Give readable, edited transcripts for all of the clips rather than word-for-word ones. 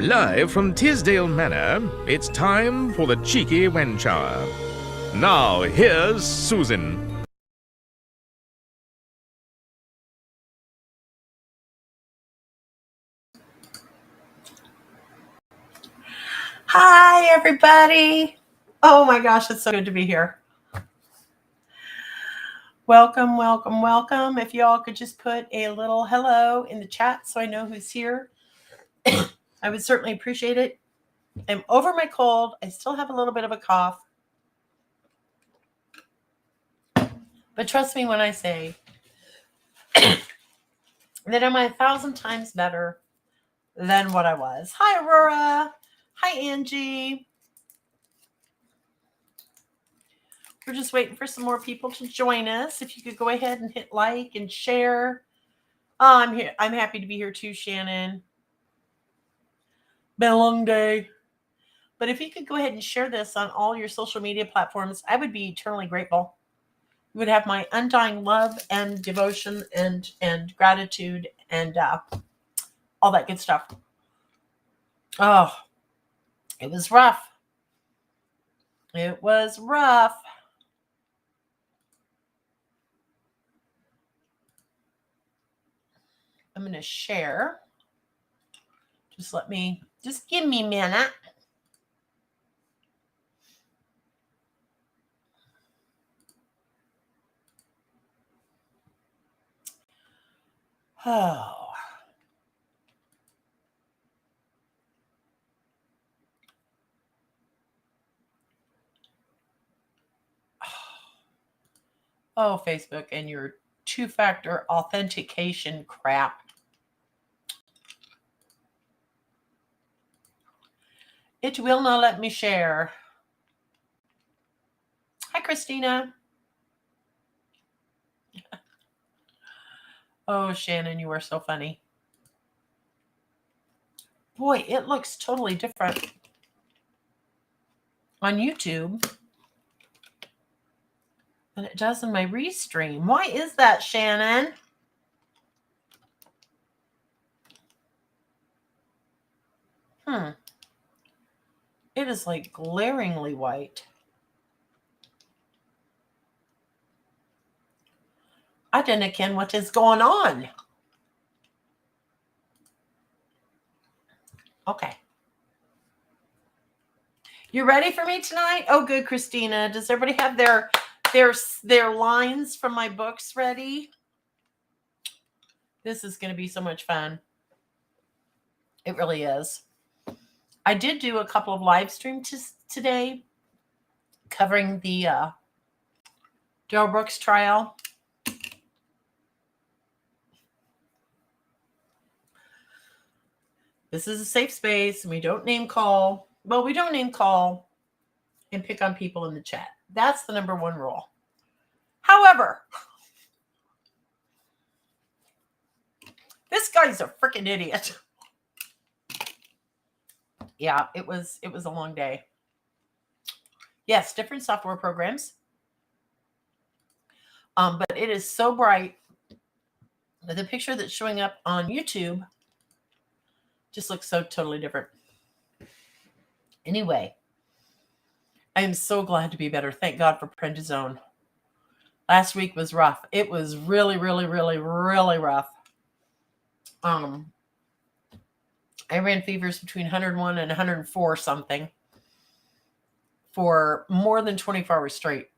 Live from Tisdale Manor, it's time for the cheeky Wench Hour. Now, here's Suzan. Hi, everybody. Oh my gosh, it's so good to be here. Welcome, welcome, welcome. If y'all could just put a little hello in the chat so I know who's here, I would certainly appreciate it. I'm over my cold. I still have a little bit of a cough. But trust me when I say that I'm 1,000 times better than what I was. Hi, Aurora. Hi, Angie. We're just waiting for some more people to join us. If you could go ahead and hit like and share. Oh, I'm here. I'm happy to be here too, Shannon. Been a long day. But if you could go ahead and share this on all your social media platforms, I would be eternally grateful. You would have my undying love and devotion and gratitude and all that good stuff. Oh, it was rough. It was rough. I'm going to share. Just give me a minute. Oh. Oh, Facebook and your two-factor authentication crap. It will not let me share. Hi, Christina. Oh, Shannon, you are so funny. Boy, it looks totally different on YouTube than it does in my restream. Why is that, Shannon? It is like glaringly white. I don't ken what is going on. Okay. You ready for me tonight? Oh, good, Christina. Does everybody have their lines from my books ready? This is going to be so much fun. It really is. I did do a couple of live streams today covering the Darrell Brooks trial. This is a safe space, and we don't name call. Well, we don't name call and pick on people in the chat. That's the number one rule. However, this guy's a freaking idiot. Yeah, it was a long day. Yes, different software programs. But it is so bright that the picture that's showing up on YouTube just looks so totally different. Anyway, I am so glad to be better. Thank God for prednisone. Last week was rough. It was really, really, really, really rough. I ran fevers between 101 and 104 something for more than 24 hours straight.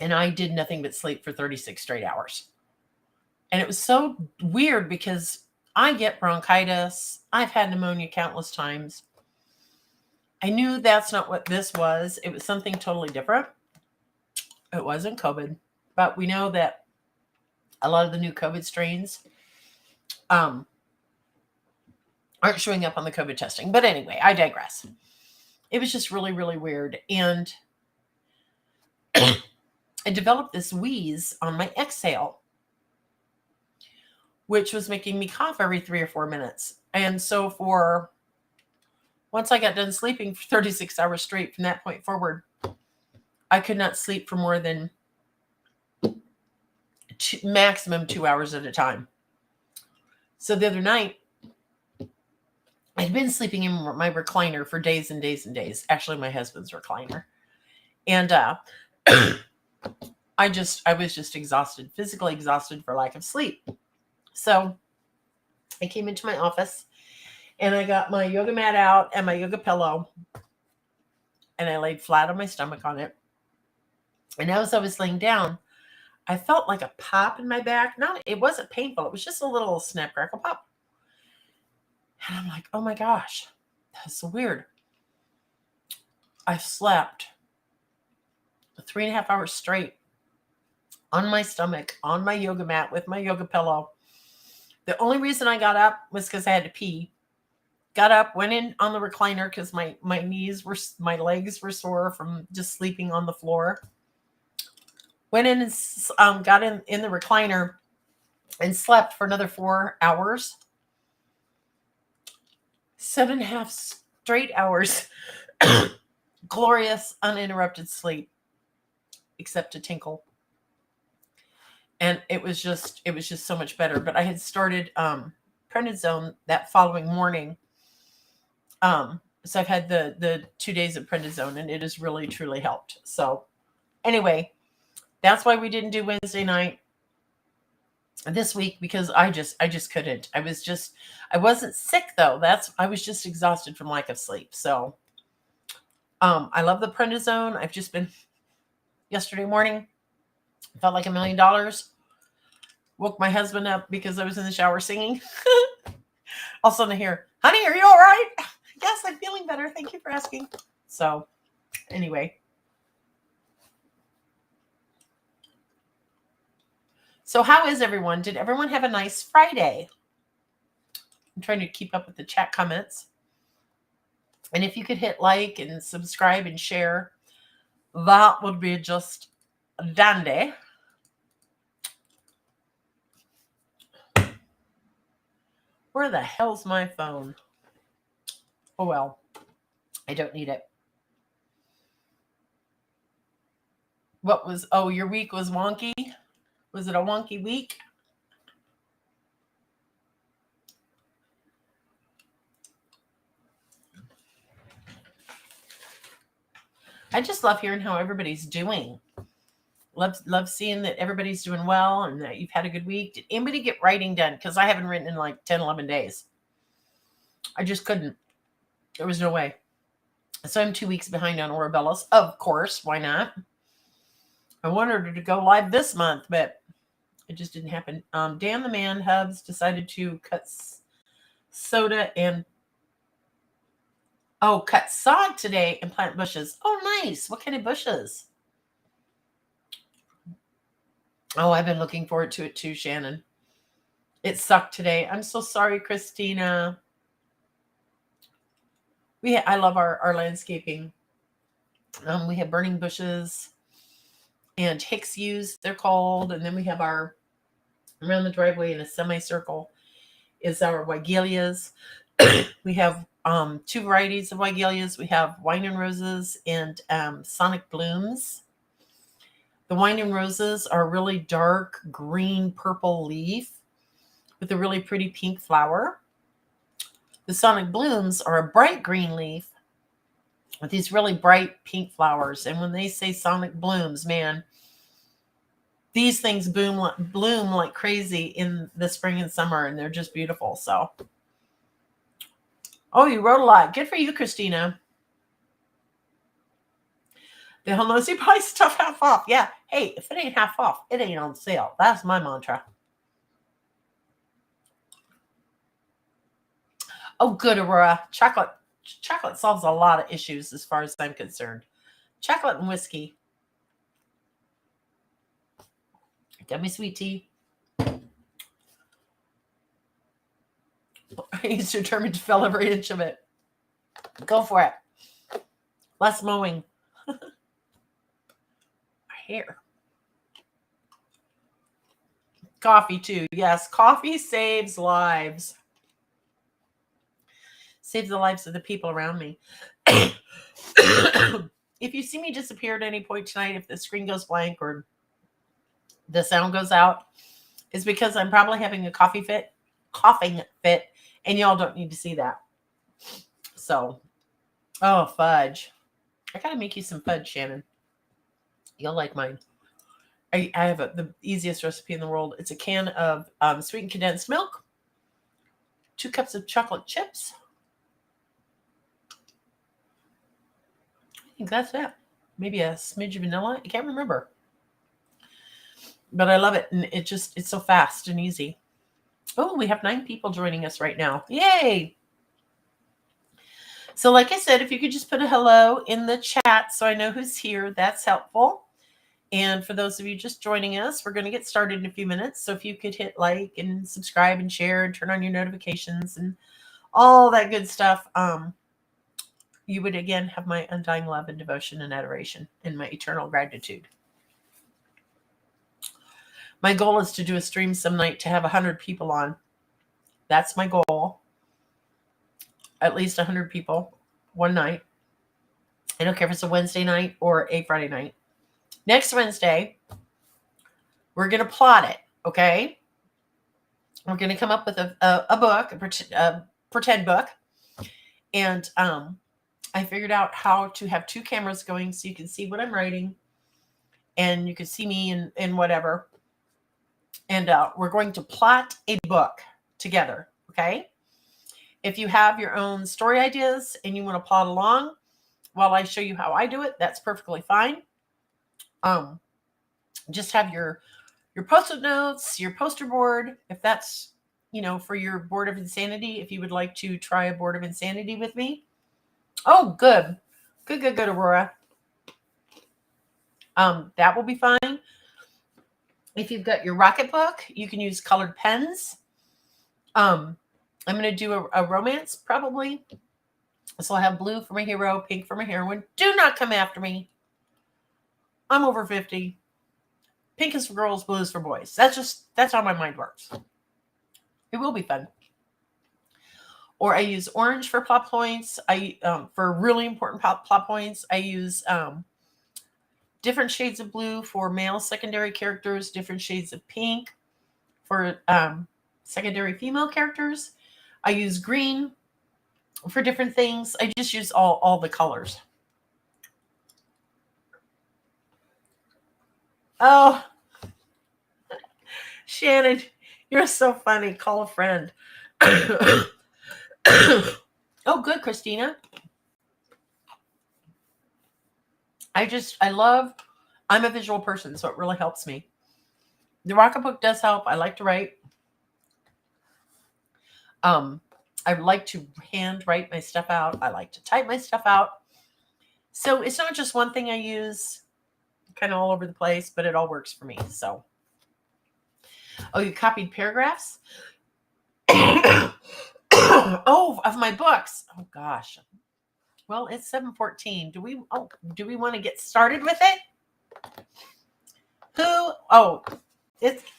And I did nothing but sleep for 36 straight hours. And it was so weird because I get bronchitis. I've had pneumonia countless times. I knew that's not what this was. It was something totally different. It wasn't COVID. But we know that a lot of the new COVID strains aren't showing up on the COVID testing. But anyway, I digress. It was just really, really weird. And I developed this wheeze on my exhale, which was making me cough every 3 or 4 minutes. And so once I got done sleeping for 36 hours straight from that point forward, I could not sleep for more than maximum 2 hours at a time. So the other night, I'd been sleeping in my recliner for days and days and days. Actually, my husband's recliner. And I was just exhausted, physically exhausted for lack of sleep. So I came into my office and I got my yoga mat out and my yoga pillow, and I laid flat on my stomach on it. And as I was laying down, I felt like a pop in my back. It wasn't painful. It was just a little snap, crackle, pop. And I'm like, oh my gosh, that's so weird. I slept 3.5 hours straight on my stomach, on my yoga mat with my yoga pillow. The only reason I got up was because I had to pee. Got up, went in on the recliner because my my legs were sore from just sleeping on the floor. Went in and got in the recliner and slept for another 4 hours. 7.5 straight hours. Glorious, uninterrupted sleep, except to tinkle. And it was just so much better. But I had started prednisone that following morning. So I've had the 2 days of prednisone, and it has really truly helped. So anyway, that's why we didn't do Wednesday night this week, because I just couldn't. I wasn't sick though. I was just exhausted from lack of sleep. So I love the prednisone. I've just been yesterday morning, felt like $1 million. Woke my husband up because I was in the shower singing. All of a sudden I hear, honey, are you all right? Yes, I'm feeling better. Thank you for asking. So anyway. So how is everyone? Did everyone have a nice Friday? I'm trying to keep up with the chat comments. And if you could hit like and subscribe and share, that would be just dandy. Where the hell's my phone? Oh, well, I don't need it. Your week was wonky? Was it a wonky week? I just love hearing how everybody's doing. Love seeing that everybody's doing well and that you've had a good week. Did anybody get writing done? Because I haven't written in like 10, 11 days. I just couldn't. There was no way. So I'm 2 weeks behind on Orabellas. Of course. Why not? I wanted her to go live this month, but it just didn't happen. Dan the Man Hubs decided to cut soda and cut sod today and plant bushes. Oh, nice. What kind of bushes? Oh, I've been looking forward to it too, Shannon. It sucked today. I'm so sorry, Christina. I love our landscaping. We have burning bushes and Hicksviews, they're called. And then we have around the driveway in a semicircle is our Weigelias. We have 2 varieties of Weigelias. We have Wine and Roses and Sonic Blooms. The Wine and Roses are really dark green purple leaf with a really pretty pink flower. The Sonic Blooms are a bright green leaf with these really bright pink flowers. And when they say Sonic Blooms, man, these things bloom like crazy in the spring and summer, and they're just beautiful. So, oh, you wrote a lot. Good for you, Christina. The hell knows you buy stuff half off. Yeah. Hey, if it ain't half off, it ain't on sale. That's my mantra. Oh, good, Aurora. Chocolate solves a lot of issues as far as I'm concerned. Chocolate and whiskey. Get me sweet tea. He's determined to fill every inch of it. Go for it. Less mowing. My hair. Coffee too. Yes, coffee saves lives. Saves the lives of the people around me. If you see me disappear at any point tonight, if the screen goes blank or the sound goes out, it's because I'm probably having a coughing fit, and y'all don't need to see that. So, oh, fudge. I gotta make you some fudge, Shannon. You'll like mine. I have the easiest recipe in the world. It's a can of sweetened condensed milk, 2 cups of chocolate chips. I think that's it. Maybe a smidge of vanilla. I can't remember. But I love it. And it's so fast and easy. Oh, we have 9 people joining us right now. Yay! So like I said, if you could just put a hello in the chat so I know who's here, that's helpful. And for those of you just joining us, we're going to get started in a few minutes. So if you could hit like and subscribe and share and turn on your notifications and all that good stuff, you would again have my undying love and devotion and adoration and my eternal gratitude. My goal is to do a stream some night to have 100 people on. That's my goal. At least 100 people one night. I don't care if it's a Wednesday night or a Friday night. Next Wednesday, we're going to plot it, okay? We're going to come up with a book, a pretend book. And I figured out how to have 2 cameras going so you can see what I'm writing. And you can see me and whatever. And we're going to plot a book together, okay? If you have your own story ideas and you want to plot along while I show you how I do it, that's perfectly fine. Just have your post-it notes, your poster board, if that's, for your board of insanity, if you would like to try a board of insanity with me. Oh, good, Aurora. That will be fine. If you've got your rocket book, you can use colored pens. I'm going to do a romance probably. So I'll have blue for my hero, pink for my heroine. Do not come after me. I'm over 50. Pink is for girls, blue is for boys. That's how my mind works. It will be fun. Or I use orange for plot points. For really important plot points, I use different shades of blue for male secondary characters, different shades of pink for secondary female characters. I use green for different things. I just use all the colors. Oh, Shannon, you're so funny. Call a friend. Oh, good, Christina. I'm a visual person, so it really helps me. The rocket book does help. I like to write. I like to hand write my stuff out. I like to type my stuff out. So it's not just one thing I use, kind of all over the place, but it all works for me. So, oh, you copied paragraphs? Oh, of my books. Oh gosh. Well, it's 7:14. Do we want to get started with it?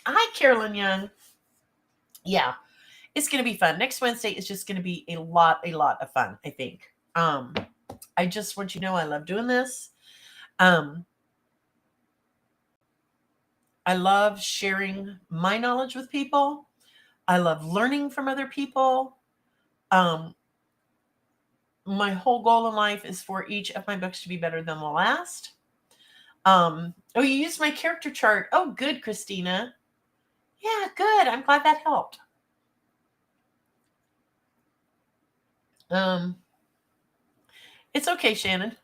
Hi, Carolyn Young. Yeah, it's going to be fun. Next Wednesday is just going to be a lot of fun, I think. I just want you to know I love doing this. I love sharing my knowledge with people. I love learning from other people. My whole goal in life is for each of my books to be better than the last. Oh, you used my character chart. Oh, good, Christina. Yeah, good. I'm glad that helped. It's okay, Shannon.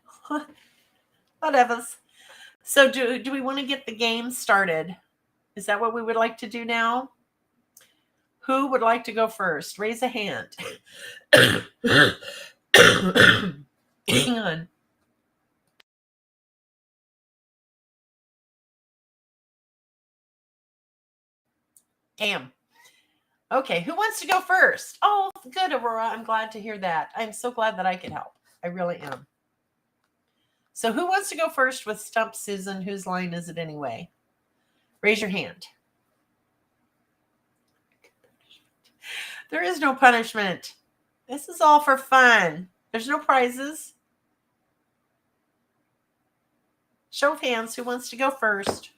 Whatever. So do we want to get the game started? Is that what we would like to do now? Who would like to go first? Raise a hand. Hang on. Damn. Okay, who wants to go first? Oh, good, Aurora. I'm glad to hear that. I'm so glad that I could help. I really am. So who wants to go first with Stump, Susan? Whose line is it anyway? Raise your hand. There is no punishment. This is all for fun. There's no prizes. Show of hands. Who wants to go first?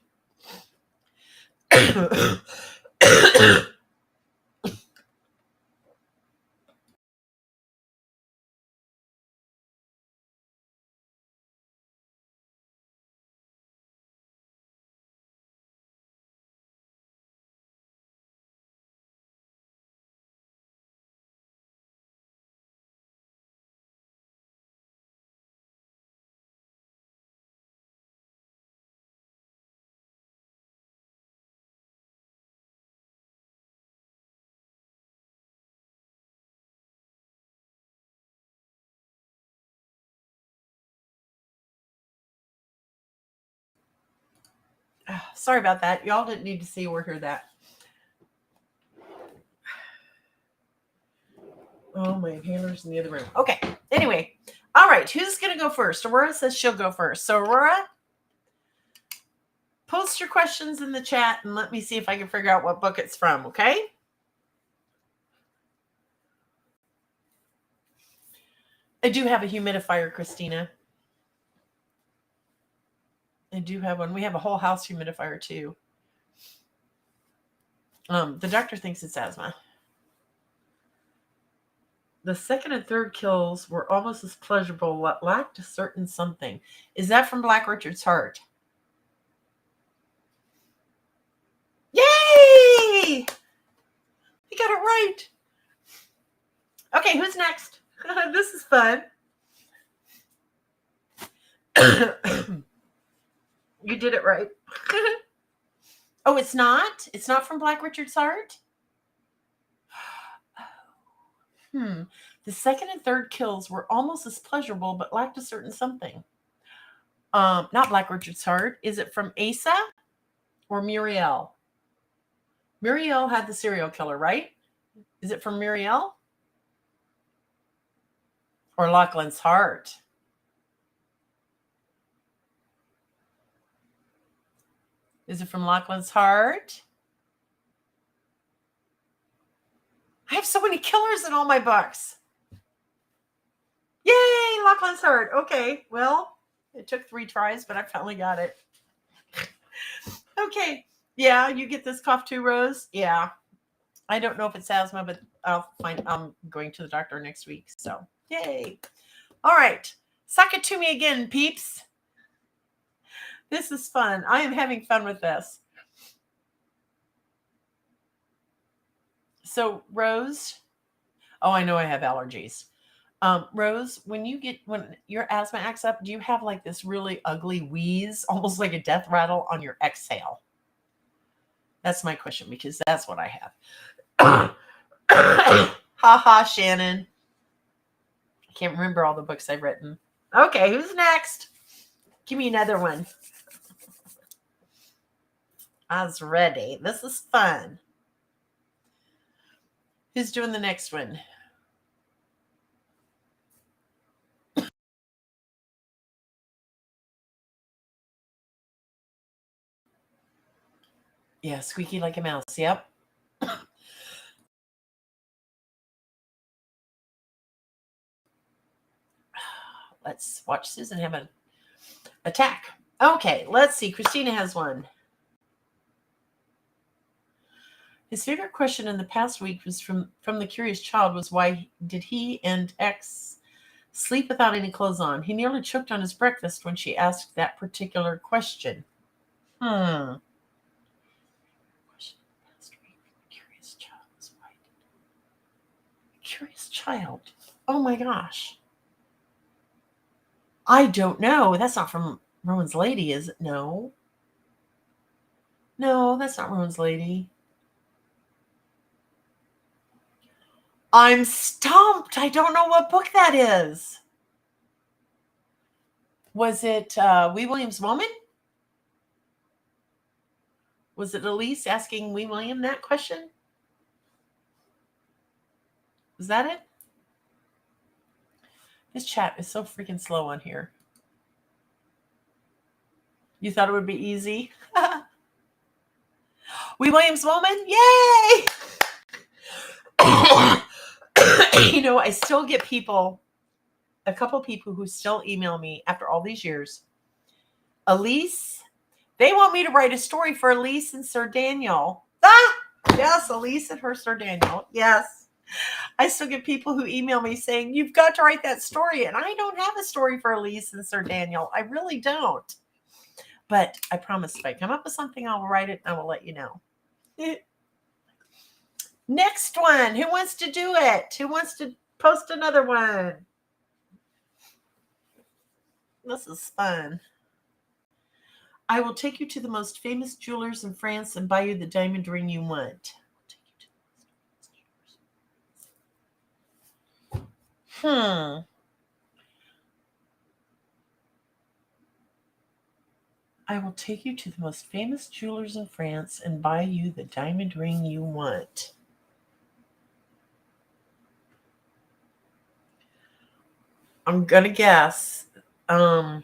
Sorry about that. Y'all didn't need to see or hear that. Oh, my inhaler's in the other room. Okay. Anyway. All right. Who's going to go first? Aurora says she'll go first. So, Aurora, post your questions in the chat and let me see if I can figure out what book it's from, okay? I do have a humidifier, Christina. I do have one. We have a whole house humidifier, too. The doctor thinks it's asthma. The second and third kills were almost as pleasurable, but lacked a certain something. Is that from Black Richard's Heart? Yay! You got it right. Okay, who's next? This is fun. You did it right. Oh, it's not? It's not from Black Richard's Heart? The second and third kills were almost as pleasurable, but lacked a certain something. Not Black Richard's Heart. Is it from Asa or Muriel? Muriel had the serial killer, right? Is it from Muriel? Or Lachlan's Heart? Is it from Lachlan's Heart? I have so many killers in all my books. Yay, Lachlan's Heart. Okay, well, it took 3 tries, but I finally got it. Okay. Yeah, you get this cough too, Rose? Yeah. I don't know if it's asthma, but I'm going to the doctor next week. So, yay. All right. Suck it to me again, peeps. This is fun. I am having fun with this. So, Rose. Oh, I know I have allergies. Rose, when your asthma acts up, do you have like this really ugly wheeze, almost like a death rattle on your exhale? That's my question, because that's what I have. Ha ha, Shannon. I can't remember all the books I've written. Okay, who's next? Give me another one. I was ready. This is fun. Who's doing the next one? Yeah, squeaky like a mouse. Yep. Let's watch Susan have an attack. Okay, let's see. Christina has one. His favorite question in the past week was from the curious child was, why did he and X sleep without any clothes on? He nearly choked on his breakfast when she asked that particular question. Curious child. Oh my gosh. I don't know. That's not from Rowan's Lady, is it? No. No, that's not Rowan's Lady. I'm stumped. I don't know what book that is. Was it Wee William's Woman? Was it Elise asking Wee William that question? Is that it? This chat is so freaking slow on here. You thought it would be easy? Wee William's Woman? Yay! You know, I still get a couple people who still email me after all these years. Elise, they want me to write a story for Elise and Sir Daniel. Yes, Elise and her Sir Daniel. Yes. I still get people who email me saying, you've got to write that story. And I don't have a story for Elise and Sir Daniel. I really don't. But I promise if I come up with something, I will write it and I will let you know. Next one. Who wants to do it? Who wants to post another one? This is fun. I will take you to the most famous jewelers in France and buy you the diamond ring you want. I will take you to the most famous jewelers in France and buy you the diamond ring you want. I'm gonna guess. No,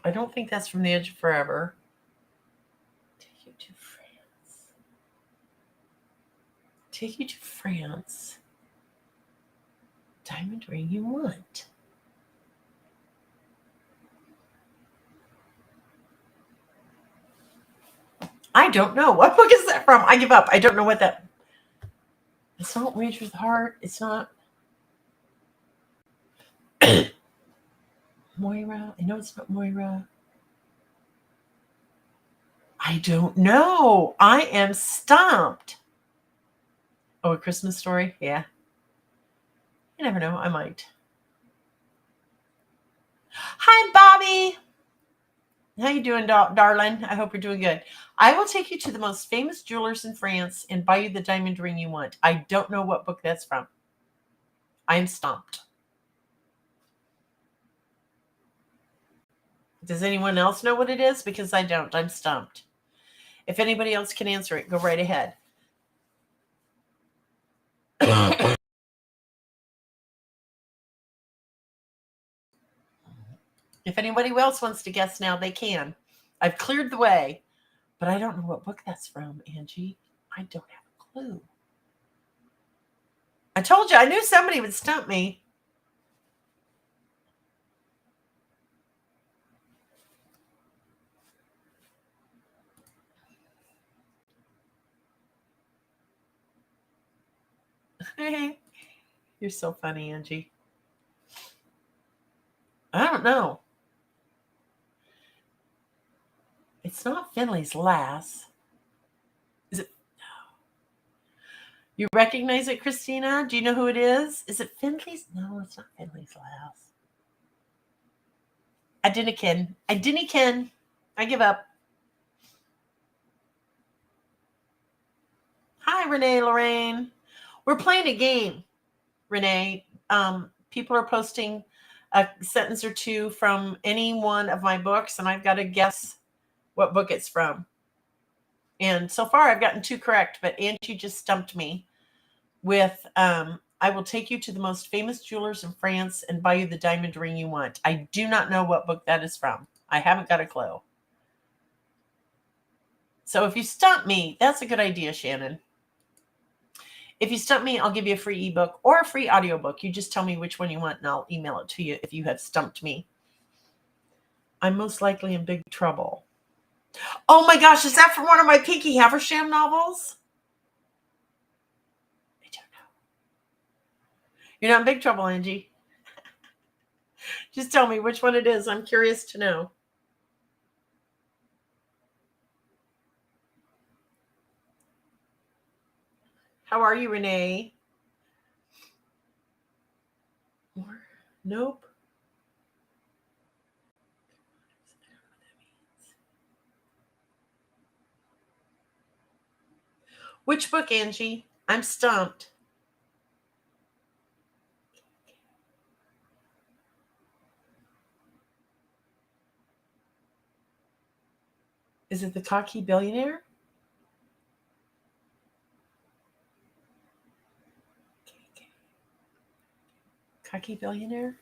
I don't think that's from The Edge of Forever. Take you to France. Take you to France. Diamond ring you want. I don't know. What book is that from? I give up. I don't know what that. It's not Rage with Heart. It's not Moira. I know it's not Moira. I don't know. I am stumped. Oh, A Christmas Story? Yeah. You never know. I might. Hi, Bobby. How you doing, darling? I hope you're doing good. I will take you to the most famous jewelers in France and buy you the diamond ring you want. I don't know what book that's from. I am stumped. Does anyone else know what it is? Because I don't. I'm stumped. If anybody else can answer it, go right ahead. If anybody else wants to guess now, they can. I've cleared the way, but I don't know what book that's from, Angie. I don't have a clue. I told you, I knew somebody would stump me. You're so funny, Angie. I don't know. It's not Finley's Lass. Is it? You recognize it, Christina? Do you know who it is? Is it Finley's? No, it's not Finley's Lass. I didn't ken. I give up. Hi, Renee Lorraine. We're playing a game, Renee. People are posting a sentence or two from any one of my books, and I've got to guess what book it's from. And so far, I've gotten 2 correct, but Angie just stumped me with I will take you to the most famous jewelers in France and buy you the diamond ring you want. I do not know what book that is from. I haven't got a clue. So if you stump me, that's a good idea, Shannon. If you stump me, I'll give you a free ebook or a free audiobook. You just tell me which one you want and I'll email it to you if you have stumped me. I'm most likely in big trouble. Oh my gosh, is that from one of my Pinky Haversham novels? I don't know. You're not in big trouble, Angie. Just tell me which one it is. I'm curious to know. How are you, Renee? Nope. Which book, Angie? I'm stumped. Is it The Cocky Billionaire? Cocky Billionaire?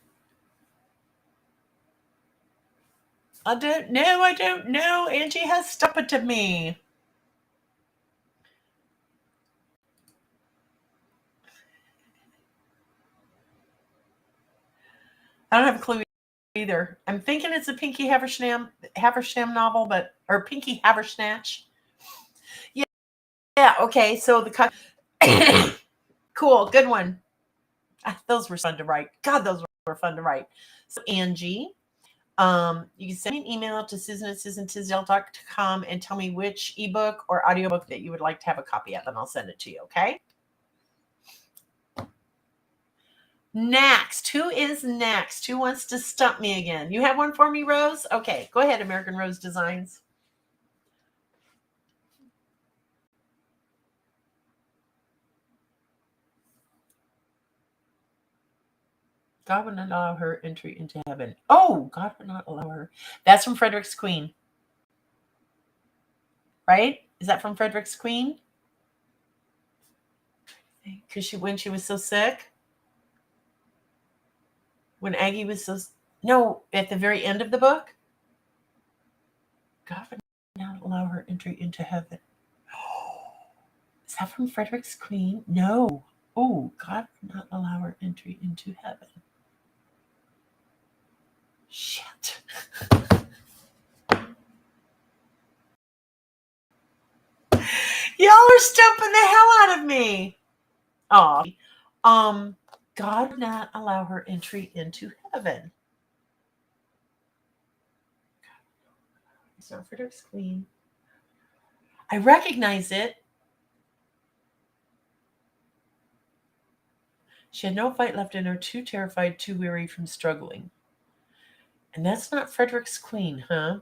I don't know. Angie has stumped it to me. I don't have a clue either. I'm thinking it's a Pinky Haversham novel, or Pinky Haversnatch. Yeah. Okay. So cool, good one. Those were fun to write. God, those were fun to write. So Angie, you can send me an email to Susan@SusanTisdale.com and tell me which ebook or audiobook that you would like to have a copy of, and I'll send it to you. Okay. Next, who is next? Who wants to stump me again? You have one for me, Rose? Okay, go ahead, American Rose Designs. God would not allow her entry into heaven. Oh, God would not allow her. That's from Frederick's Queen. Right? Is that from Frederick's Queen? Because when she was so sick? When Aggie was so... No, at the very end of the book? God would not allow her entry into heaven. Is that from Frederick's Queen? No. Oh, God would not allow her entry into heaven. Shit. Y'all are stumping the hell out of me. Oh, God would not allow her entry into heaven. It's not Frederick's Queen. I recognize it. She had no fight left in her, too terrified, too weary from struggling. And that's not Frederick's Queen, huh?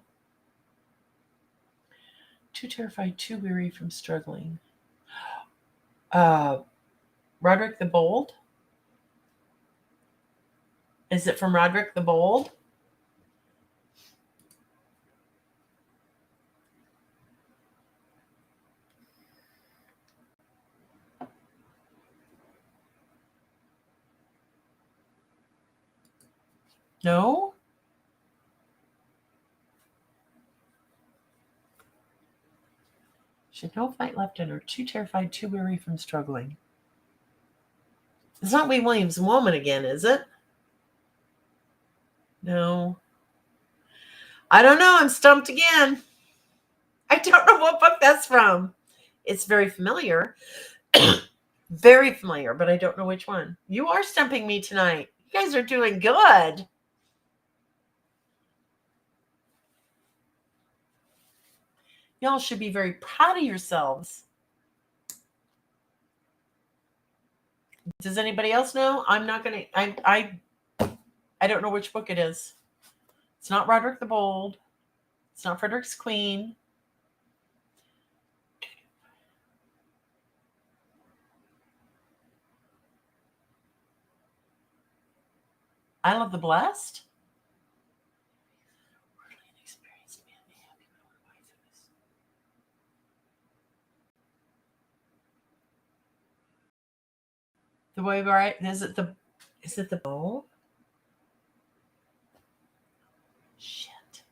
Too terrified, too weary from struggling. Roderick the Bold? Is it from Roderick the Bold? No? She had no fight left in her, too terrified, too weary from struggling. It's not Wee Williams' Woman again, is it? No. I don't know. I'm stumped again. I don't know what book that's from. It's very familiar. Very familiar, but I don't know which one. You are stumping me tonight. You guys are doing good. Y'all should be very proud of yourselves. Does anybody else know? I'm not going to... I don't know which book it is. It's not Roderick the Bold. It's not Frederick's Queen. I Love the Blessed? The way right? Is it the bowl? Shit.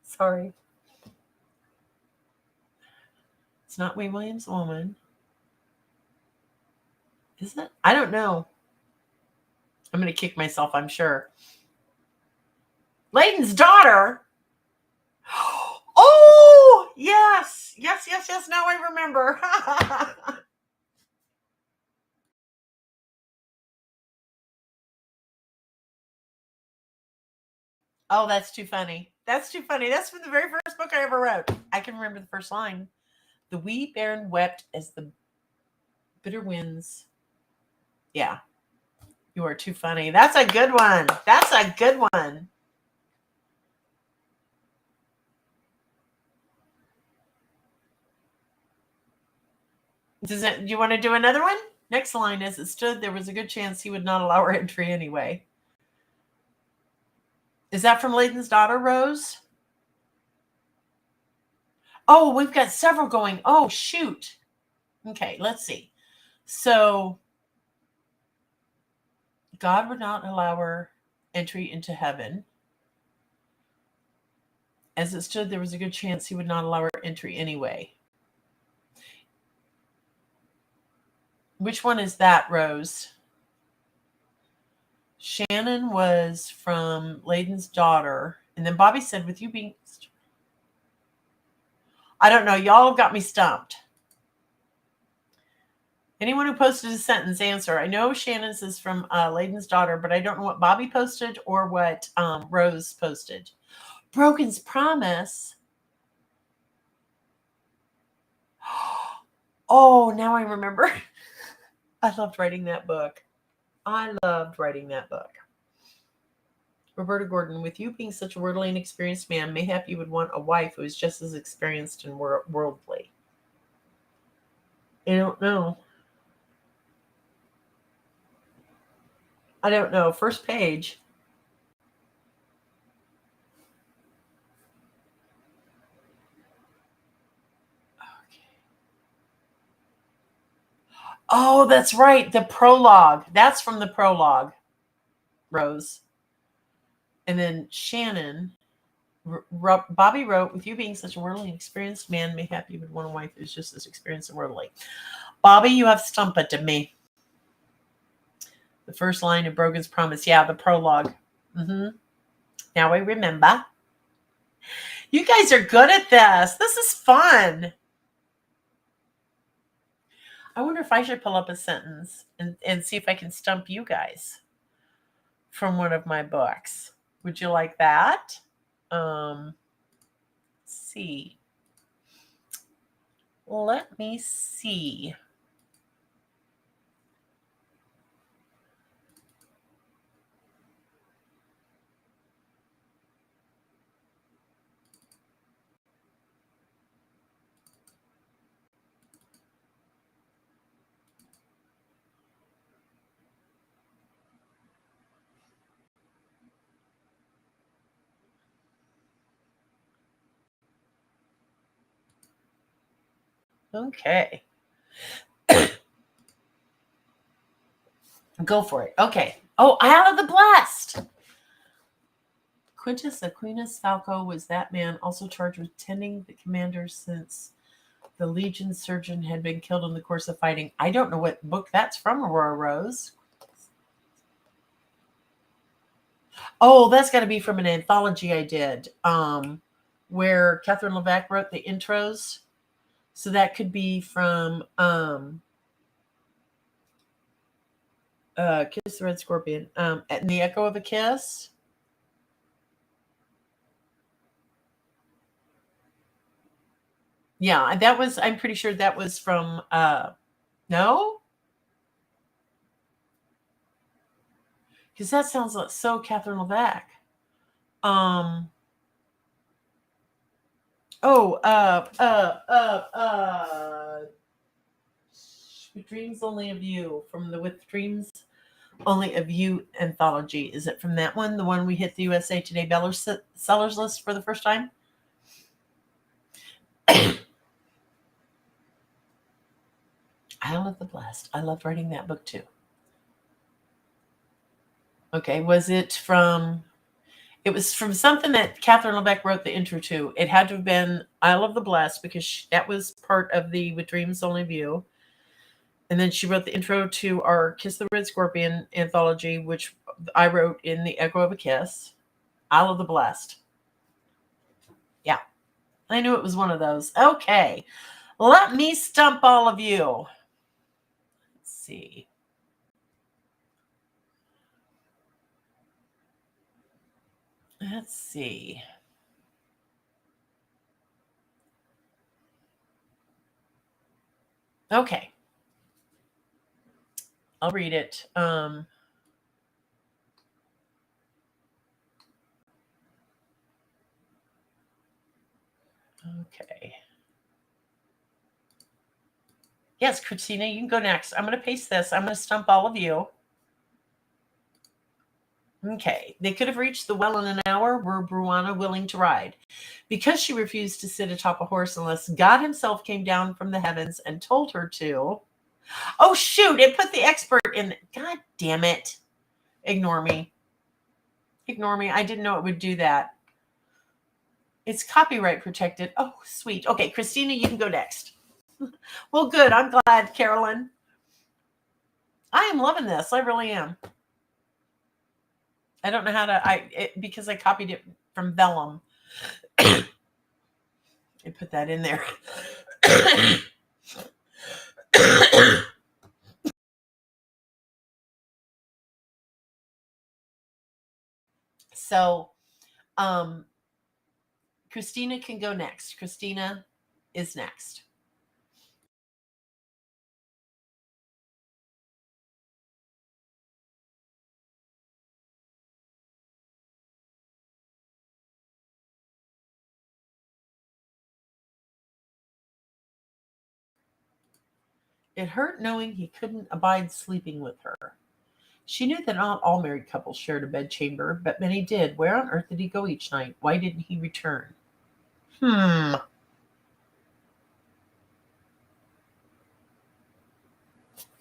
Sorry. It's not Wee Williams' Woman. Is it? I don't know. I'm going to kick myself, I'm sure. Layton's Daughter? Oh, yes. Yes. Now I remember. Oh, that's too funny. That's too funny. That's from the very first book I ever wrote. I can remember the first line. The wee bairn wept as the bitter winds. Yeah. You are too funny. That's a good one. That's a good one. Do you want to do another one? Next line is, it stood, there was a good chance he would not allow her entry anyway. Is that from Layton's Daughter, Rose? Oh, we've got several going. Oh, shoot. Okay, let's see. So, God would not allow her entry into heaven. As it stood, there was a good chance he would not allow her entry anyway. Which one is that, Rose? Shannon was from Layton's Daughter. And then Bobby said, with you being... I don't know. Y'all got me stumped. Anyone who posted a sentence, answer. I know Shannon's is from Layton's Daughter, but I don't know what Bobby posted or what Rose posted. Broken's Promise. Oh, now I remember. I loved writing that book. Roberta Gordon, with you being such a worldly and experienced man, mayhap you would want a wife who is just as experienced and worldly. I don't know. I don't know. First page. Oh, that's right. The prologue. That's from the prologue, Rose. And then Shannon, Bobby wrote, with you being such a worldly and experienced man, mayhap you would want a wife who's just as experienced and worldly. Bobby, you have Stump it to me. The first line of Brogan's Promise. Yeah, the prologue. Now I remember. You guys are good at this. This is fun. I wonder if I should pull up a sentence and see if I can stump you guys from one of my books. Would you like that? Let's see. Let me see. Okay. Go for it. Okay. Oh, Isle of the Blessed. Quintus Aquinas Falco was that man, also charged with tending the commander since the Legion surgeon had been killed in the course of fighting. I don't know what book that's from, Aurora Rose. Oh, that's got to be from an anthology I did, where Catherine Levac wrote the intros. So that could be from Kiss the Red Scorpion, and The Echo of a Kiss. Yeah, that was, I'm pretty sure that was from, no? Because that sounds like so Catherine Levac. With Dreams Only of You, from the With Dreams Only of You anthology. Is it from that one? The one we hit the USA Today sellers list for the first time? Isle of the Blessed. I loved writing that book too. Okay, was it from... It was from something that Catherine Levac wrote the intro to. It had to have been Isle of the Blessed, because that was part of the With Dreams Only of You. And then she wrote the intro to our Kiss the Red Scorpion anthology, which I wrote in The Echo of a Kiss. Isle of the Blessed. Yeah, I knew it was one of those. Okay, let me stump all of you. Let's see. Let's see. Okay. I'll read it. Okay. Yes, Christina, you can go next. I'm going to paste this. I'm going to stump all of you. Okay. They could have reached the well in an hour were Bruana willing to ride. Because she refused to sit atop a horse unless God himself came down from the heavens and told her to. Oh, shoot. It put the expert in. God damn it. Ignore me. Ignore me. I didn't know it would do that. It's copyright protected. Oh, sweet. Okay, Christina, you can go next. Well, good. I'm glad, Carolyn. I am loving this. I really am. I don't know how to, because I copied it from Vellum. I put that in there. So, Christina can go next. Christina is next. It hurt knowing he couldn't abide sleeping with her. She knew that not all married couples shared a bedchamber, but many did. Where on earth did he go each night? Why didn't he return?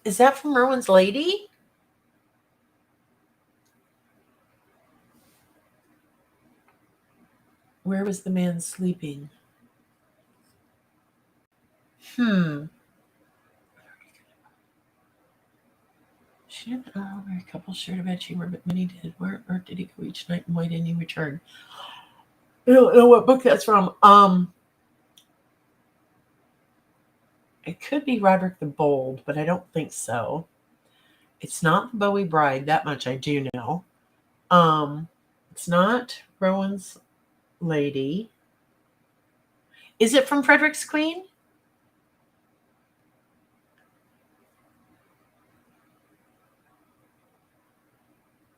Is that from Rowan's Lady? Where was the man sleeping? She didn't know how married couples shared a bedchamber, but many did. Where on earth did he go each night, and why didn't he return? I don't know what book that's from. It could be Roderick the Bold, but I don't think so. It's not the Bowie Bride. That much I do know. It's not Rowan's Lady. Is it from Frederick's Queen?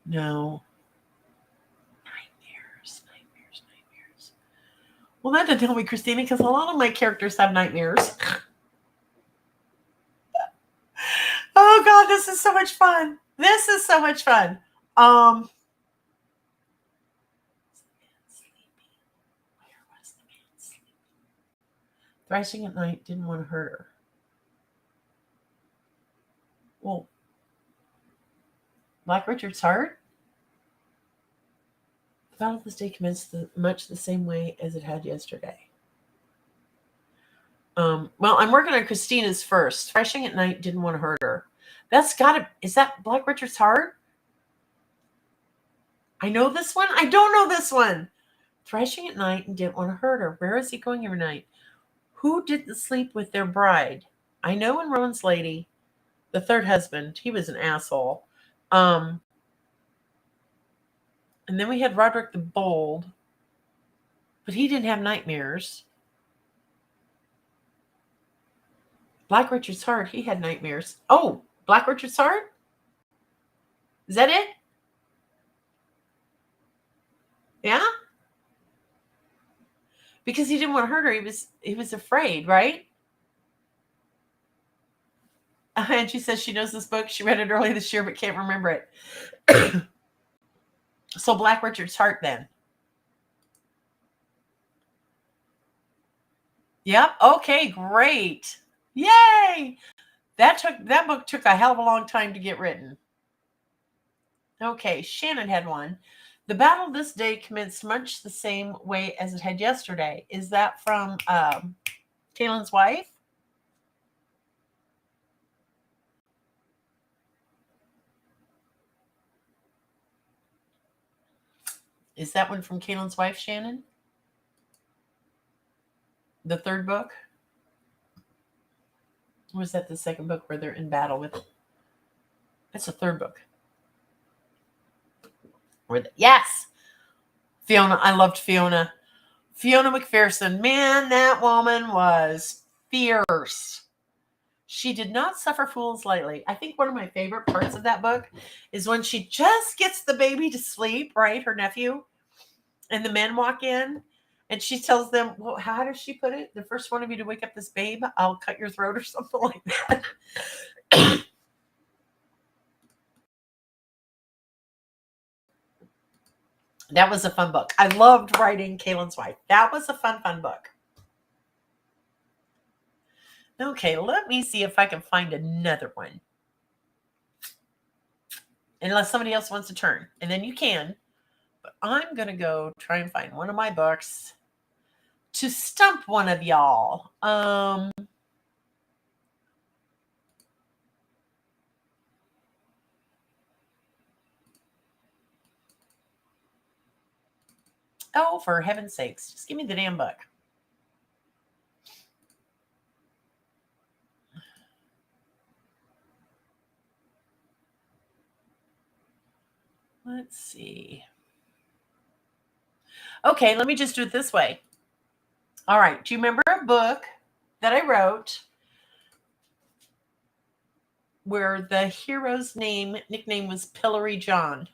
No. Nightmares. Well, that didn't tell me, Christina, because a lot of my characters have nightmares. Oh, God, this is so much fun. Thrashing at night didn't want to hurt her. Well, Black Richard's heart? The battle of this day commenced much the same way as it had yesterday. Well, I'm working on Christina's first. Thrashing at night didn't want to hurt her. Is that Black Richard's heart? I know this one. I don't know this one. Thrashing at night and didn't want to hurt her. Where is he going every night? Who didn't sleep with their bride? I know in Rowan's Lady, the third husband, he was an asshole. And then we had Roderick the Bold, but he didn't have nightmares. Black Richard's heart, he had nightmares. Oh, Black Richard's heart? Is that it? Yeah? Because he didn't want to hurt her. He was afraid, right? And she says she knows this book. She read it early this year, but can't remember it. So Black Richard's heart then. Yep. Okay, great. Yay! That book took a hell of a long time to get written. Okay, Shannon had one. The battle this day commenced much the same way as it had yesterday. Is that from Kalen's wife? Is that one from Kalen's wife, Shannon? The third book? Or was that the second book where they're in battle with? That's the third book. Yes! Fiona. I loved Fiona. Fiona McPherson. Man, that woman was fierce. She did not suffer fools lightly. I think one of my favorite parts of that book is when she just gets the baby to sleep, right? Her nephew. And the men walk in. And she tells them, well, how does she put it? The first one of you to wake up this babe, I'll cut your throat or something like that. That was a fun book. I loved writing Kalen's wife. That was a fun book. Okay, let me see if I can find another one. Unless somebody else wants to turn. And then you can. But I'm going to go try and find one of my books to stump one of y'all. Oh, for heaven's sakes. Just give me the damn book. Let's see. Okay, let me just do it this way. All right. Do you remember a book that I wrote where the hero's nickname was Pillory John?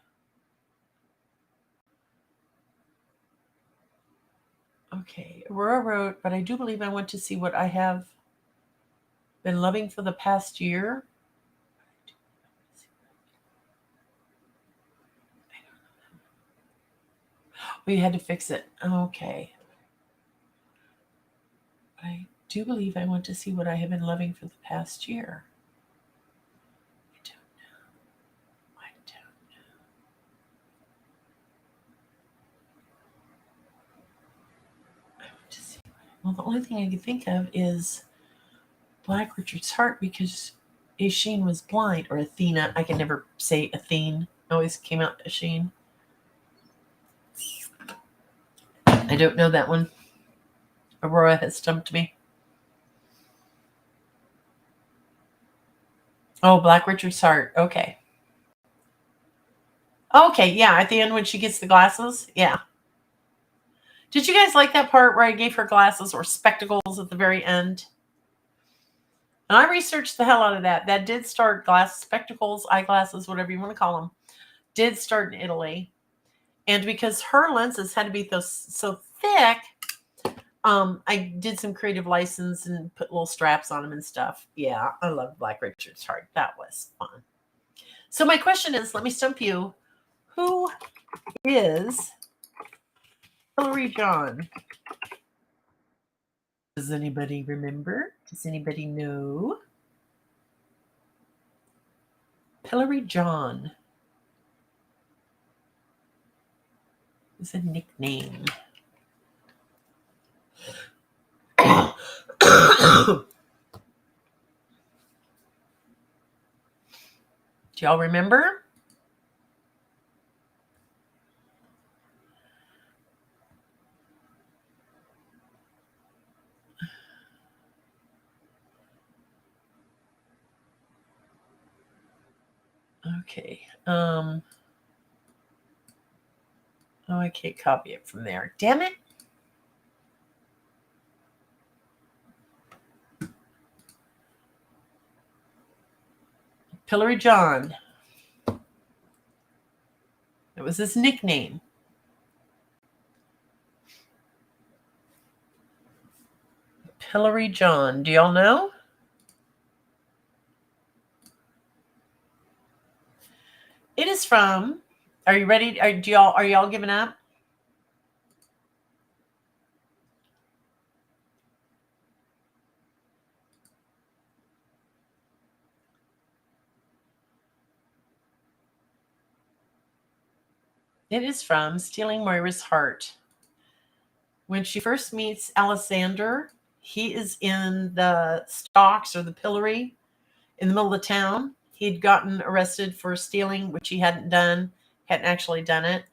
Okay. Aurora wrote, but I do believe I want to see what I have been loving for the past year. We had to fix it. Okay. I do believe I want to see what I have been loving for the past year. I don't know. I don't know. I want to see. Well, the only thing I can think of is Black Richard's Heart because Asheen was blind, or Athena. I can never say Athene. Always came out Asheen. I don't know that one. Aurora has stumped me. Oh, Black Richard's Heart. Okay. Okay, yeah, at the end when she gets the glasses. Yeah. Did you guys like that part where I gave her glasses or spectacles at the very end? And I researched the hell out of that. That did start spectacles, eyeglasses, whatever you want to call them, did start in Italy. And because her lenses had to be so thick, I did some creative license and put little straps on them and stuff. Yeah, I love Black Richard's Heart. That was fun. So my question is, let me stump you. Who is Hillary John? Does anybody remember? Does anybody know? Hillary John is a nickname. Do y'all remember? Okay. Oh, I can't copy it from there. Damn it. Hillary John. It was his nickname. Hillary John. Do y'all know? It is from. Are you ready? Are y'all giving up? It is from Stealing Moira's Heart. When she first meets Alexander, he is in the stocks or the pillory in the middle of the town. He'd gotten arrested for stealing, which he hadn't actually done it.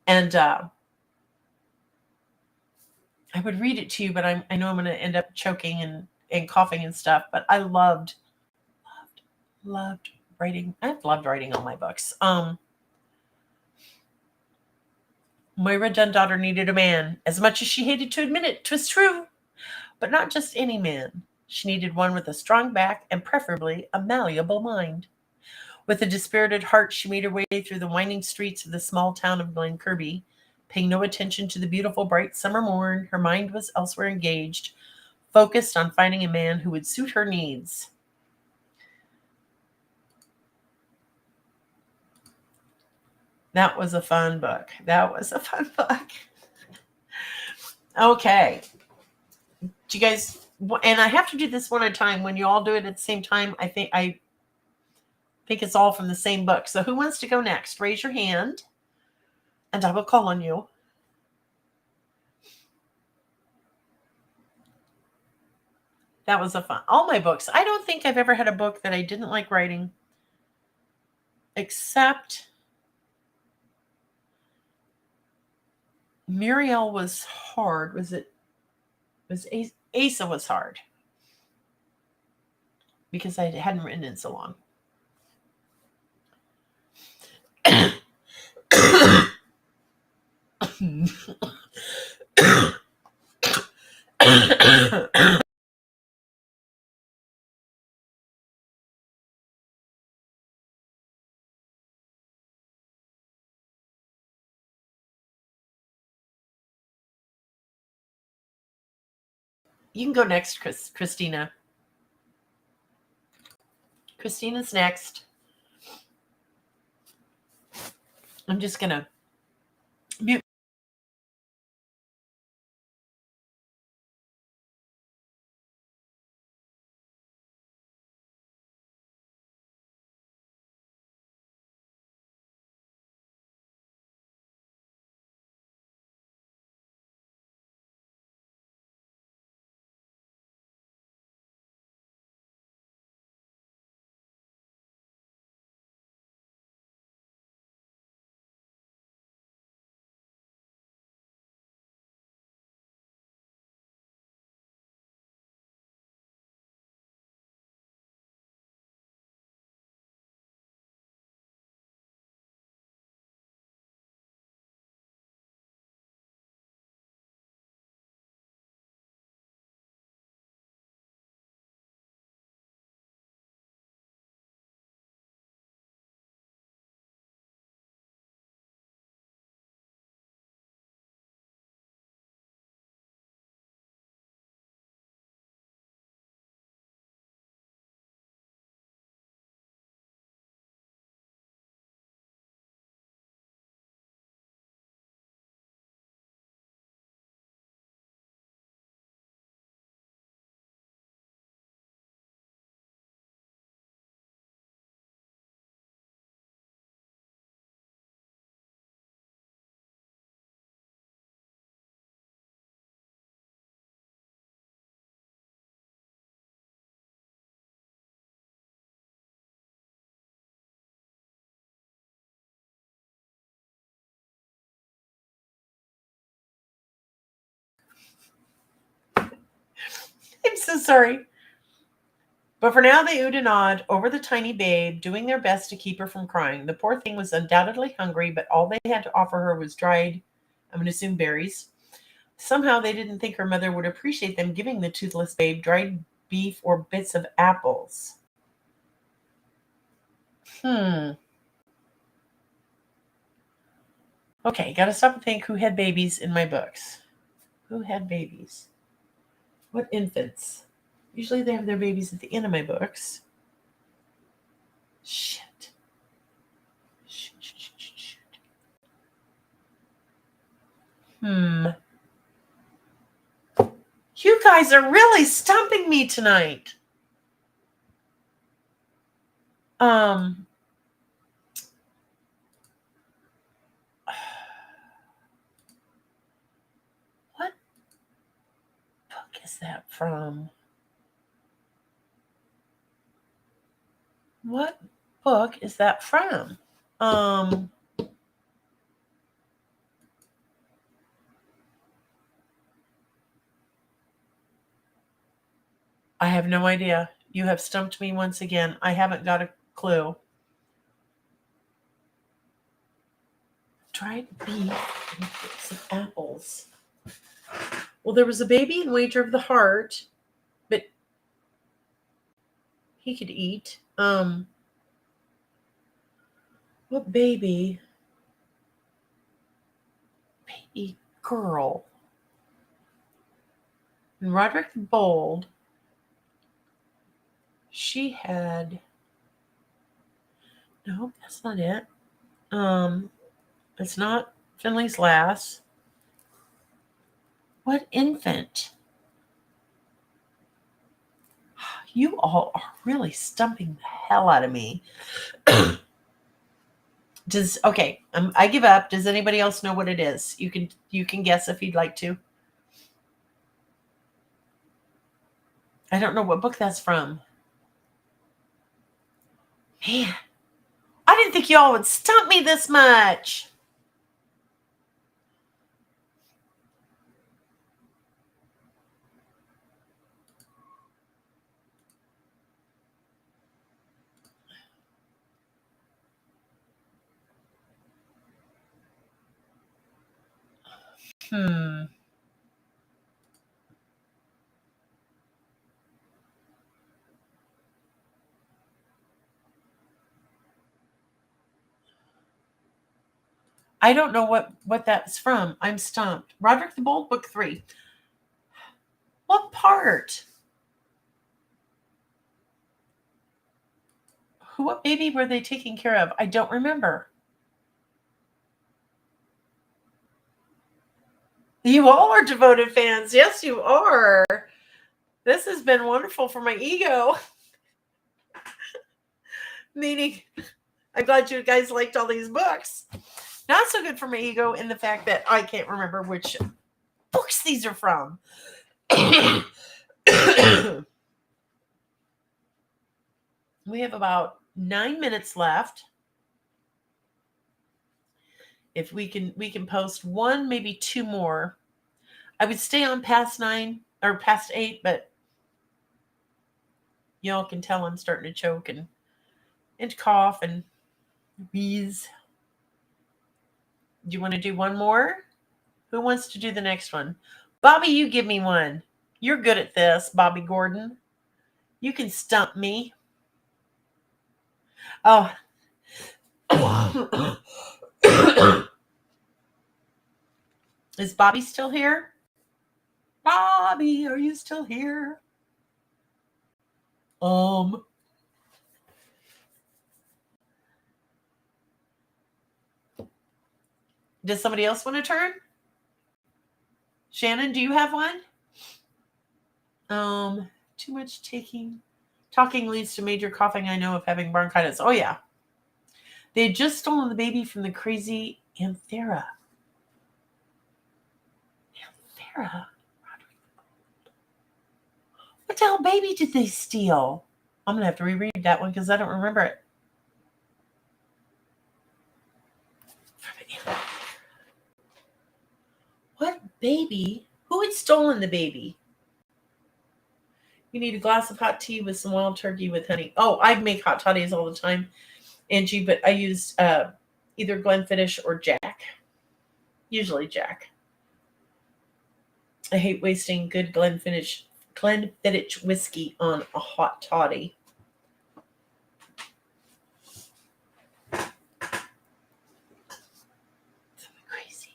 And I would read it to you, but I know I'm going to end up choking and coughing and stuff. But I loved writing. I've loved writing all my books. Moira Dundaughter needed a man. As much as she hated to admit it, 'twas true. But not just any man. She needed one with a strong back and preferably a malleable mind. With a dispirited heart, she made her way through the winding streets of the small town of Glen Kirby. Paying no attention to the beautiful, bright summer morn, her mind was elsewhere engaged, focused on finding a man who would suit her needs. That was a fun book. Okay. Do you guys, and I have to do this one at a time. When you all do it at the same time, I think it's all from the same book. So who wants to go next? Raise your hand and I will call on you. That was all my books. I don't think I've ever had a book that I didn't like writing, except Muriel was hard. Asa was hard because I hadn't written in so long. You can go next, Christina. Christina's next. I'm just going to mute I'm so sorry. But for now, they oohed and awed over the tiny babe, doing their best to keep her from crying. The poor thing was undoubtedly hungry, but all they had to offer her was dried, I'm going to assume berries. Somehow they didn't think her mother would appreciate them giving the toothless babe dried beef or bits of apples. Okay, gotta stop and think who had babies in my books. Who had babies? What infants? Usually they have their babies at the end of my books. Shit. Shoot. You guys are really stumping me tonight. What book is that from? What book is that from? I have no idea. You have stumped me once again. I haven't got a clue. Dried beef and some apples. Well, there was a baby in Wager of the Heart, but he could eat. What baby? Baby girl. And Roderick the Bold. She had. No, that's not it. It's not Finley's Lass. What infant? You all are really stumping the hell out of me. I give up. Does anybody else know what it is? You can guess if you'd like to. I don't know what book that's from. Man, I didn't think y'all would stump me this much. I don't know what that's from. I'm stumped. Roderick the Bold, book 3. What part? What baby were they taking care of? I don't remember. You all are devoted fans. Yes, you are. This has been wonderful for my ego. Meaning, I'm glad you guys liked all these books. Not so good for my ego in the fact that I can't remember which books these are from. We have about 9 minutes left. If we can post one, maybe two more. I would stay on past 9 or past 8, but y'all can tell I'm starting to choke and cough and wheeze. Do you want to do one more? Who wants to do the next one? Bobby, you give me one. You're good at this, Bobby Gordon. You can stump me. Oh. Is Bobby still here? Bobby, are you still here? Does somebody else want to turn? Shannon, do you have one? Too much talking leads to major coughing. I know of having bronchitis. Oh yeah. They had just stolen the baby from the crazy Anthera. What the hell baby did they steal? I'm going to have to reread that one because I don't remember it. What baby? Who had stolen the baby? You need a glass of hot tea with some wild turkey with honey. Oh, I make hot toddies all the time, Angie, but I use either Glenfiddich or Jack. Usually Jack. I hate wasting good Glenfiddich whiskey on a hot toddy. Crazy.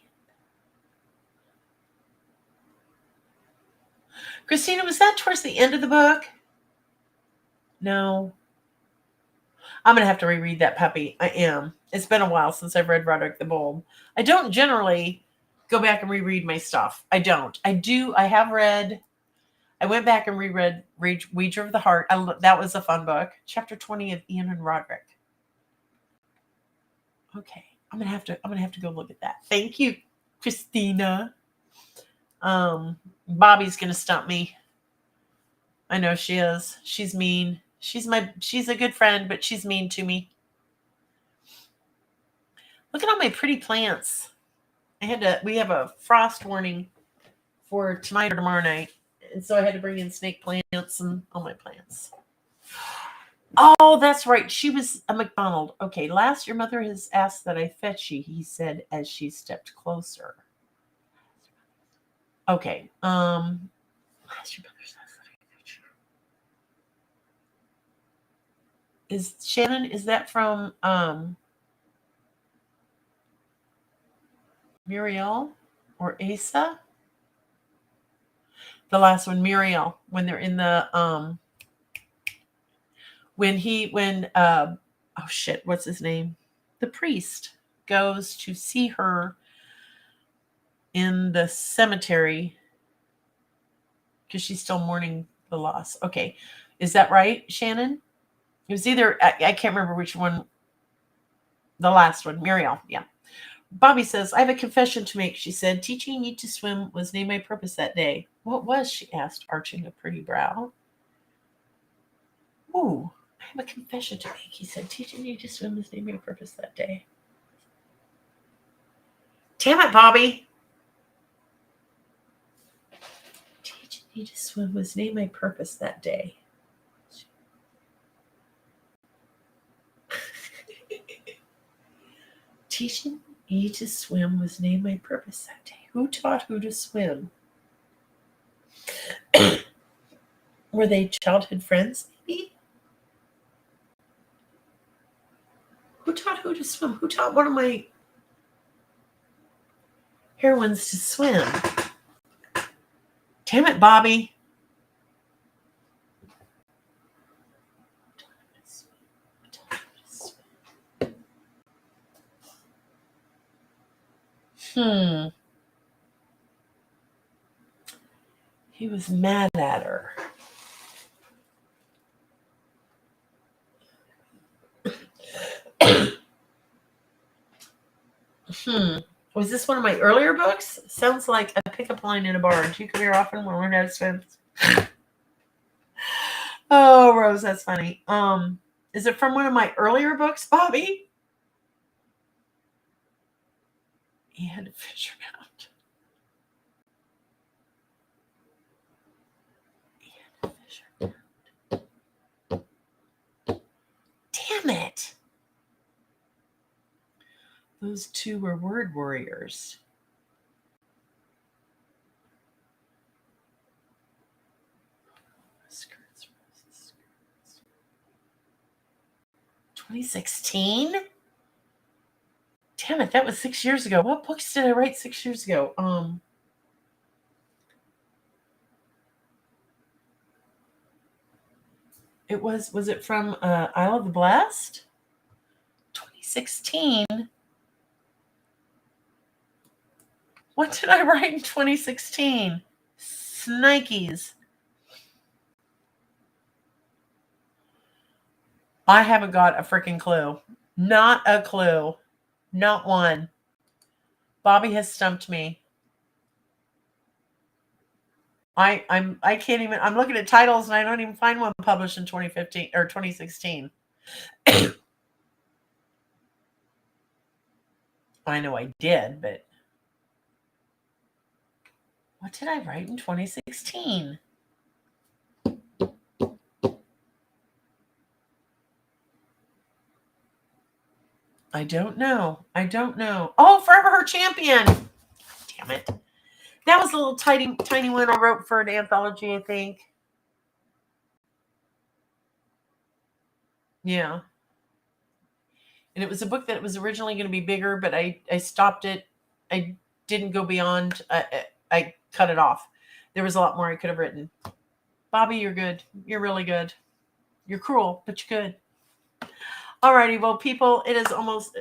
Christina, was that towards the end of the book? No. I'm going to have to reread that puppy. I am. It's been a while since I've read Roderick the Bold. I don't generally go back and reread my stuff. I don't. I have read. I went back and reread Ouija of the Heart. That was a fun book. Chapter 20 of Ian and Roderick. Okay. I'm gonna have to go look at that. Thank you, Christina. Bobby's gonna stump me. I know she is. She's mean. She's a good friend, but she's mean to me. Look at all my pretty plants. We have a frost warning for tonight or tomorrow night. And so I had to bring in snake plants and all my plants. Oh, that's right. She was a McDonald. Okay, last your mother has asked that I fetch you, he said as she stepped closer. Okay. Last your mother says that I fetch you. Is Shannon, is that from Muriel or Asa? The last one, Muriel, when they're in the oh shit, what's his name? The priest goes to see her in the cemetery because she's still mourning the loss. Okay. Is that right, Shannon? It was either, I can't remember which one. The last one, Muriel. Yeah. Bobby says, I have a confession to make, she said. Teaching you to swim was named my purpose that day. What was, she asked, arching a pretty brow. Ooh, I have a confession to make, he said. Teaching you to swim was named my purpose that day. Damn it, Bobby. Teaching you to swim was named my purpose that day. Teaching you to swim was named my purpose that day. Who taught who to swim? Were they childhood friends, maybe? Who taught who to swim? Who taught one of my heroines to swim? Damn it, Bobby. He was mad at her. Was this one of my earlier books? Sounds like a pickup line in a bar. Do you come here often? Want to learn how to swim? Oh, Rose, that's funny. Is it from one of my earlier books, Bobby? He had to fish her out. Damn it. Those two were word warriors. Skirts. 2016? Damn it, that was 6 years ago. What books did I write 6 years ago? Was it from Isle of the Blessed? 2016. What did I write in 2016? Snikes. I haven't got a freaking clue. Not a clue. Not one. Bobby has stumped me. I can't even, I'm looking at titles and I don't even find one published in 2015 or 2016. I know I did, but what did I write in 2016? I don't know. Oh, Forever Her Champion. Damn it. That was a little tiny one I wrote for an anthology, I think. Yeah. And it was a book that was originally going to be bigger, but I stopped it. I didn't go beyond. I cut it off. There was a lot more I could have written. Bobby, you're good. You're really good. You're cruel, but you're good. Alrighty, well, people, it is almost.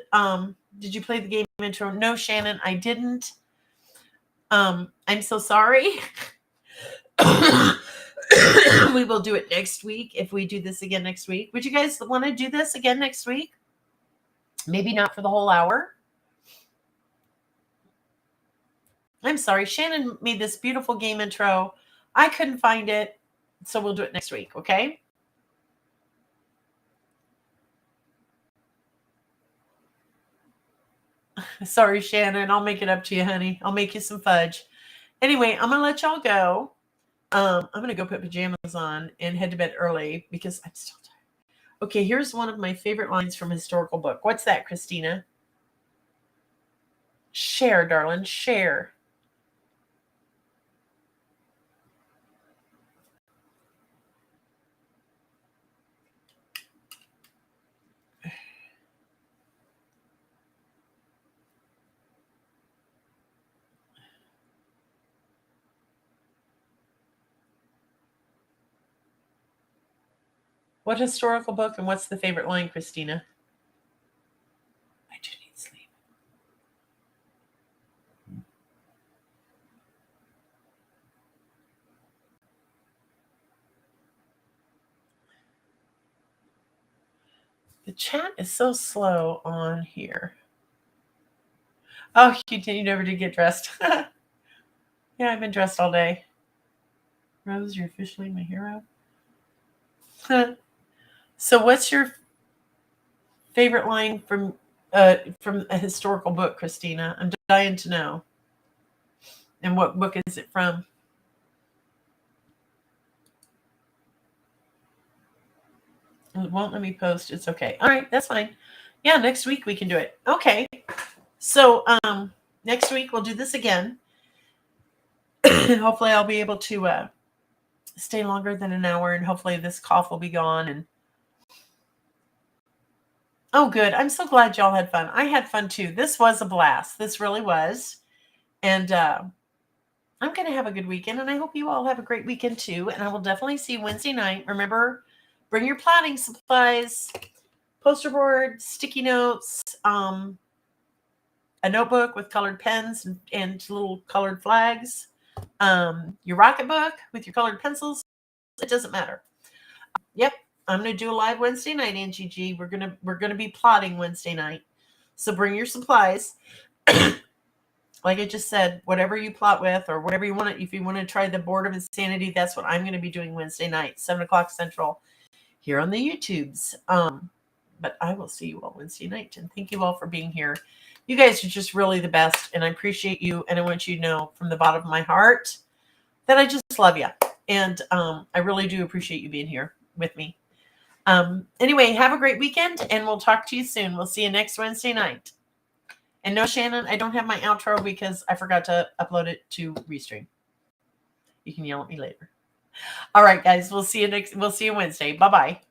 Did you play the game intro? No, Shannon, I didn't. I'm so sorry. We will do it next week if we do this again next week. Would you guys want to do this again next week? Maybe not for the whole hour. I'm sorry. Shannon made this beautiful game intro. I couldn't find it, so we'll do it next week, okay? Sorry, Shannon. I'll make it up to you, honey. I'll make you some fudge. Anyway, I'm going to let y'all go. I'm going to go put pajamas on and head to bed early because I'm still tired. Okay, here's one of my favorite lines from a historical book. What's that, Christina? Share, darling, share. What historical book and what's the favorite line, Christina? I do need sleep. The chat is so slow on here. Oh, you never did get dressed. Yeah, I've been dressed all day. Rose, you're officially my hero. So what's your favorite line from a historical book, Christina? I'm dying to know. And what book is it from? It won't let me post. It's okay. All right, that's fine. Yeah, next week we can do it. Okay. So next week we'll do this again. Hopefully I'll be able to stay longer than an hour, and hopefully this cough will be gone. And oh, good. I'm so glad y'all had fun. I had fun too. This was a blast. This really was. And I'm going to have a good weekend, and I hope you all have a great weekend too. And I will definitely see you Wednesday night. Remember, bring your plotting supplies, poster board, sticky notes, a notebook with colored pens and little colored flags, your rocket book with your colored pencils. It doesn't matter. Yep, I'm going to do a live Wednesday night, Angie G. We're gonna be plotting Wednesday night, so bring your supplies. Like I just said, whatever you plot with or whatever you want to, if you want to try the Board of Insanity, that's what I'm going to be doing Wednesday night, 7:00 Central, here on the YouTubes. But I will see you all Wednesday night, and thank you all for being here. You guys are just really the best, and I appreciate you, and I want you to know from the bottom of my heart that I just love you, and I really do appreciate you being here with me. Anyway, have a great weekend, and we'll talk to you soon. We'll see you next Wednesday night. And no, Shannon, I don't have my outro because I forgot to upload it to Restream. You can yell at me later. All right, guys, we'll see you Wednesday. Bye-bye.